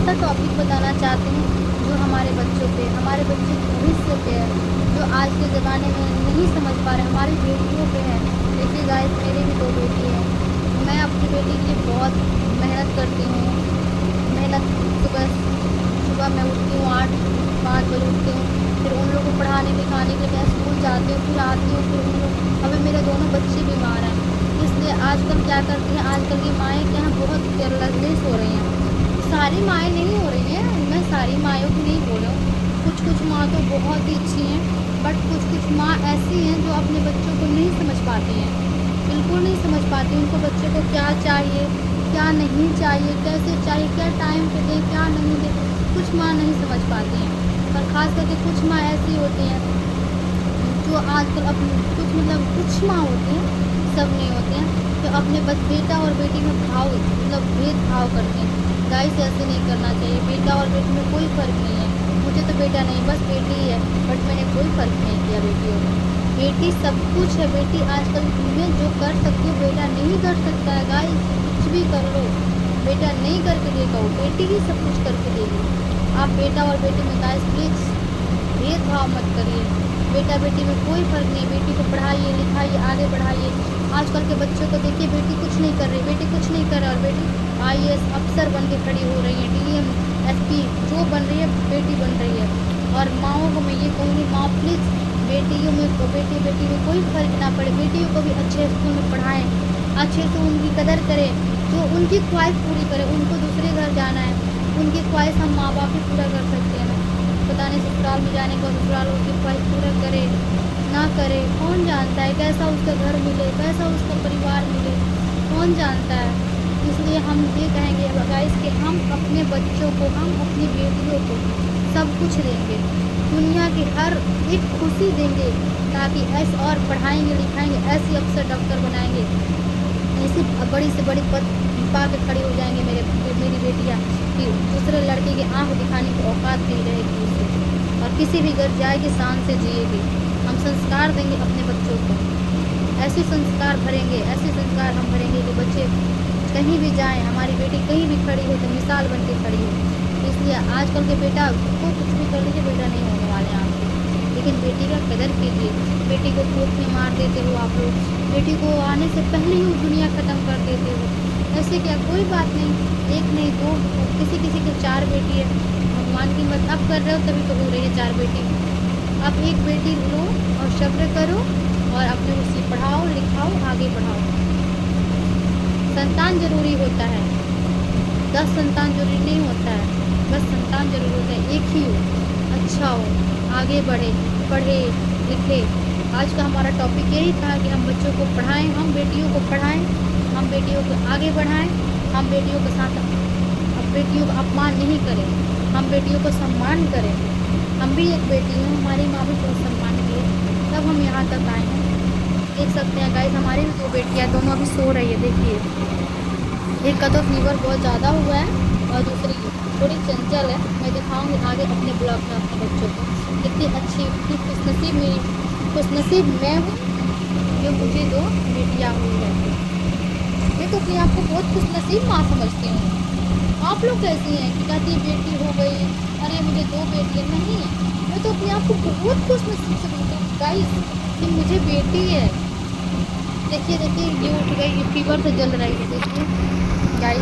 ऐसा टॉपिक बताना चाहती हूँ जो हमारे बच्चों पे, हमारे बच्चे के भविष्य पे है, जो आज के ज़माने में नहीं समझ पा रहे, हमारी बेटियों पे है। देखिए गाइस, मेरी भी 2 बेटी है। मैं अपनी बेटी के लिए बहुत मेहनत करती हूँ। मेहनत सुबह सुबह मैं उठती हूँ 8-5 बजे उठती हूँ, फिर उन लोगों को पढ़ाने लिखाने के लिए मैं स्कूल जाती हूँ, फिर आती हूँ, फिर उन लोग अभी मेरे दोनों बच्चे बीमार हैं, इसलिए आजकल क्या करती हैं, आजकल की माएँ क्या हैं, बहुत केयरलेस हो रही हैं। सारी माएँ नहीं हो रही हैं, मैं सारी माँओं की नहीं बोल रहा हूँ, कुछ-कुछ माँ तो बहुत ही अच्छी हैं, बट कुछ-कुछ माँ ऐसी हैं जो अपने बच्चों को नहीं समझ पाती हैं, बिल्कुल नहीं समझ पाती। उनको बच्चों को क्या चाहिए, क्या नहीं चाहिए, कैसे चाहिए, क्या टाइम पे दें, क्या नहीं दें, कुछ माँ नहीं समझ पाती हैं। और ख़ास करके कुछ माँ ऐसी होती हैं जो आजकल कुछ माँ होती हैं, सब नहीं होते हैं, जो अपने बेटा और बेटी में भेदभाव करते हैं। गाइस, ऐसे नहीं करना चाहिए। बेटा और बेटी में कोई फ़र्क नहीं है। मुझे तो बेटा नहीं, बस बेटी ही है, बट मैंने कोई फ़र्क नहीं किया बेटियों में। बेटी सब कुछ है। बेटी आजकल में जो कर सकती हो बेटा नहीं कर सकता है। गाइस, कुछ भी कर लो, बेटा नहीं करके देगा, वो बेटी ही सब कुछ करके देगी। आप बेटा और बेटी में गाइस प्लीज़ भेदभाव मत करिए। बेटा बेटी में कोई फ़र्क नहीं। बेटी को पढ़ाइए लिखाइए, आगे बढ़ाइए। आजकल के बच्चों को देखिए, बेटी कुछ नहीं कर रही, बेटी कुछ नहीं कर रहा, और बेटी आईएएस अफ़सर बन के खड़ी हो रही है, डीएम, एसपी जो बन रही है, बेटी बन रही है। और माँओं को मैं ये कहूँगी, माँ प्लीज़ बेटी में कोई फ़र्क ना पड़े, बेटियों को भी अच्छे स्कूल में पढ़ाएँ, अच्छे से उनकी कदर करें, जो उनकी ख्वाहिश पूरी करें। उनको दूसरे घर जाना है, उनकी ख्वाहिश हम माँ-बाप ही पूरा कर सकते हैं ना। पता नहीं ससुराल में जाने के बाद ससुराल उसकी ख्वाहिश पूरा करे ना करे, कौन जानता है कैसा उसका घर मिले, कैसा उसका परिवार मिले, कौन जानता है। इसलिए हम ये कहेंगे गाइस कि हम अपने बच्चों को, हम अपनी बेटियों को सब कुछ देंगे, दुनिया की हर एक खुशी देंगे, ताकि ऐसे और पढ़ाएंगे लिखाएंगे, ऐसे अफसर डॉक्टर बनाएंगे, ऐसी बड़ी से बड़ी पद पा के खड़ी हो जाएंगे मेरी बेटियाँ, कि दूसरे लड़के की आँख दिखाने की औकात नहीं रहेगी उसे, और किसी भी घर जाएगी शान से जिएगी। हम संस्कार देंगे अपने बच्चों को, ऐसे संस्कार भरेंगे, ऐसे संस्कार हम भरेंगे कि बच्चे कहीं भी जाएं, हमारी बेटी कहीं भी खड़ी हो तो मिसाल बन के खड़ी हो। इसलिए आजकल के बेटा को कुछ भी कर लीजिए, बेटा नहीं होने वाले हैं आपके, लेकिन बेटी का कदर कीजिए। बेटी को धूप में मार देते हो आप लोग, बेटी को आने से पहले ही दुनिया ख़त्म कर देते हो। ऐसे क्या, कोई बात नहीं, एक नहीं दो, किसी किसी के 4 बेटी है, भगवान की मत अब कर रहे हो तभी तो हो रही है 4 बेटी। अब एक बेटी लो और सब्र करो, और अपने उसे पढ़ाओ लिखाओ, आगे बढ़ाओ। संतान ज़रूरी होता है, 10 संतान ज़रूरी नहीं होता है, बस संतान ज़रूरी होता है, एक ही हो, अच्छा हो, आगे बढ़े, पढ़े लिखे। आज का हमारा टॉपिक यही था कि हम बच्चों को पढ़ाएं, हम बेटियों को पढ़ाएं, हम बेटियों को आगे बढ़ाएं, हम बेटियों के साथ अब बेटियों का अपमान नहीं करें, हम बेटियों को सम्मान करें। हम भी एक बेटी हूँ, हमारी माँ भी बहुत सम्मान की है, तब हम यहाँ तक आए हैं। देख सकते हैं गाइस, हमारी भी 2 बेटियाँ, दोनों अभी सो रही है। देखिए, एक का तो फीवर बहुत ज़्यादा हुआ है और दूसरी थोड़ी चंचल है। मैं दिखाऊंगी आगे अपने ब्लॉग में अपने बच्चों को, कितनी अच्छी, कितनी खुशनसीब मैं हूँ जो मुझे 2 बेटियाँ हुई है। मैं तो अपने आप को बहुत खुशनसीब माँ समझती हूँ। आप लोग कैसी हैं कि कहती बेटी हो गई, अरे मुझे 2 बेटियाँ, नहीं, मैं तो अपने आप को बहुत खुशनसीब समझती हूँ गाइस कि मुझे बेटी है। देखिए देखिए, ये उठ गई, ये फीवर से जल रही है, देखिए गाइस।